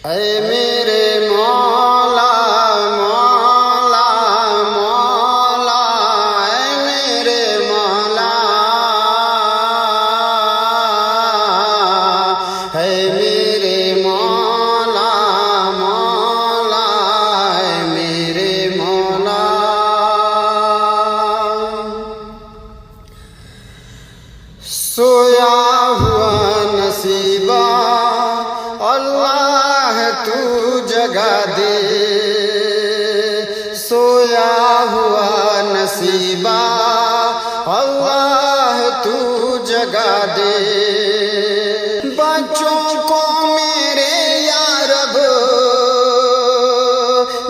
اے میرے مولا مولا مولا، اے میرے مولا، اے میرے مولا مولا، اے میرے مولا۔ سویا ہوا نصیبہ اللہ تو جگا دے، سویا ہوا نصیبہ اللہ تو جگا دے۔ بچوں کو میرے یا رب،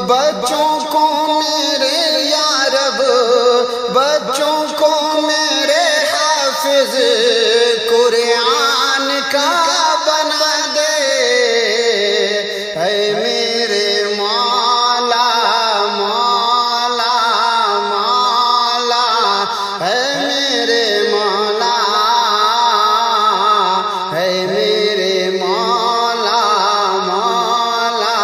بچوں کو میرے یا رب، بچوں کو میرے حافظ قرآن کا بنا دے۔ اے میرے مولا مولا مولا، اے میرے مولا، اے میرے مولا مولا،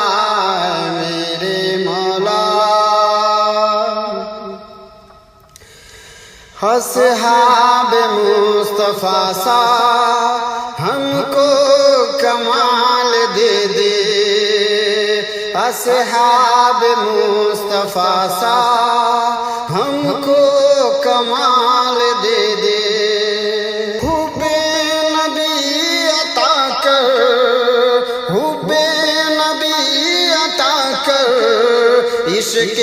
اے میرے مولا۔ اصحاب مصطفیٰ سا ہم کو کمال دے دے، اصحاب مصطفیٰ سا ہم کو کمال دے دے۔ حب نبی عطا کر، حب نبی عطا کر، عشق